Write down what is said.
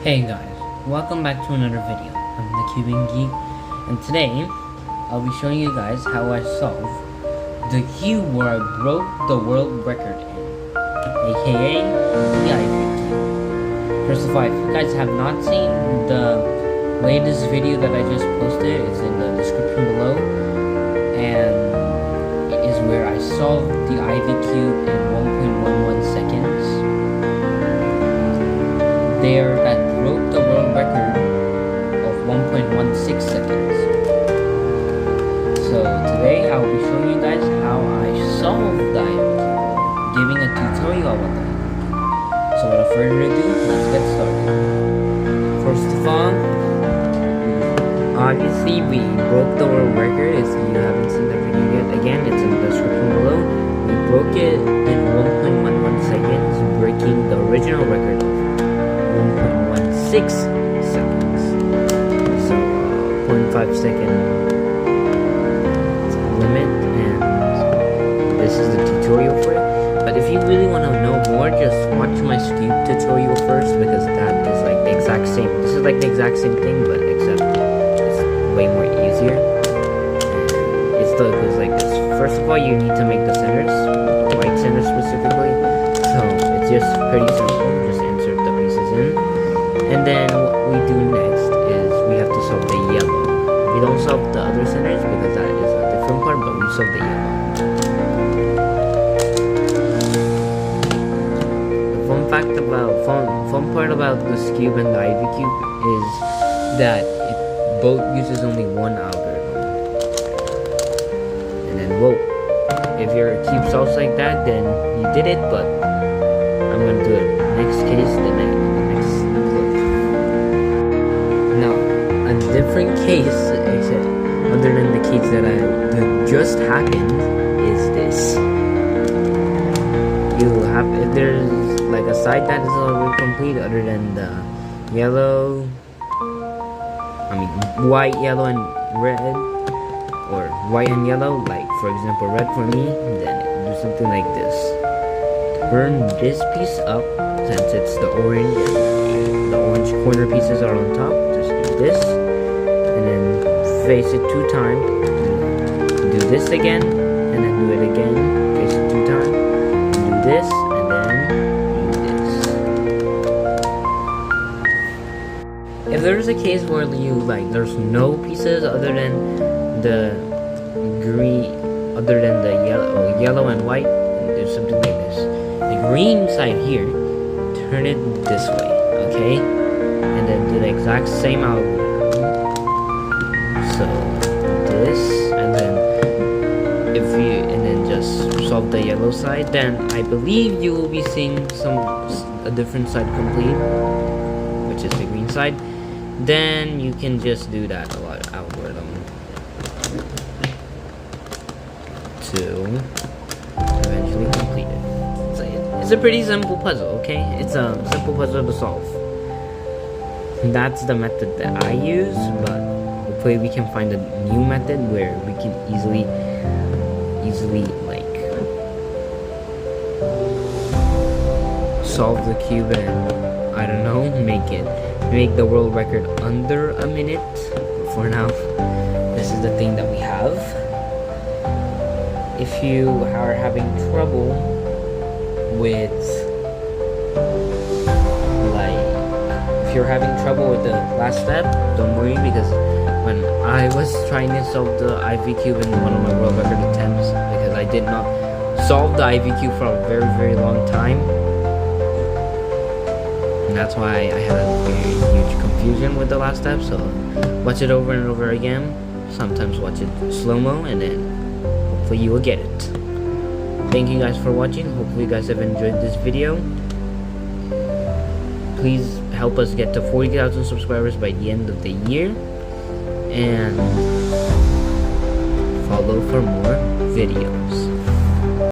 Hey guys, welcome back to another video. I'm thecubinggeek, and today I'll be showing you guys how I solved the cube where I broke the world record in, aka the Ivy Cube. First of all, if you guys have not seen the latest video that I just posted, it's in the description below, and it is where I solved the Ivy Cube in 1.11 seconds. There, that broke the world record of 1.16 seconds. So today I will be showing you guys how I solved the Ivy Cube, giving a tutorial about that. So without further ado, let's get started. First of all, obviously we broke the world record. If you haven't seen the video yet, again, it's in the description below. We broke it in 1.11 seconds, breaking the original record of 1.16 seconds. So 0.5 second limit, and this is the tutorial for it. But if you really want to know more, just watch my Scoop tutorial first, because that is like the exact same. This is like the exact same thing, but except it's way more easier. It's like this. First of all, you need to make the centers, the white center specifically. So it's just pretty simple. And then what we do next is we have to solve the yellow. We don't solve the other centers because that is a different part, but we solve the yellow. The fun part about this cube and the Ivy Cube is that it both uses only one algorithm. And then whoa, if your cube solves like that, then you did it, but I'm gonna do it next case, the next different case, except other than the case that just happened, is this. You have, if there's like a side that is already complete, other than the yellow, white, yellow, and red, or white and yellow, like for example red for me, then do something like this. Turn this piece up, since it's the orange, and the orange corner pieces are on top. Just do this. And then face it 2 times, do this again, and then do it again, face it 2 times, do this, and then do this. If there's a case where there's no pieces other than the green, other than the yellow and white, and there's something like this. The green side here, turn it this way, okay? And then do the exact same algorithm. So this, and then just solve the yellow side, then I believe you will be seeing a different side complete, which is the green side. Then you can just do that algorithm to eventually complete it. So it's a pretty simple puzzle, okay? It's a simple puzzle to solve. That's the method that I use, but hopefully we can find a new method where we can easily like solve the cube and I don't know, make the world record under a minute. But for now, this is the thing that we have. If you are having trouble with the last step, don't worry, because when I was trying to solve the Ivy Cube in one of my world record attempts, because I did not solve the Ivy Cube for a very, very long time, and that's why I had a very huge confusion with the last step. So watch it over and over again, sometimes watch it slow-mo, and then hopefully you will get it. Thank you guys for watching. Hopefully you guys have enjoyed this video. Please help us get to 40,000 subscribers by the end of the year, and follow for more videos.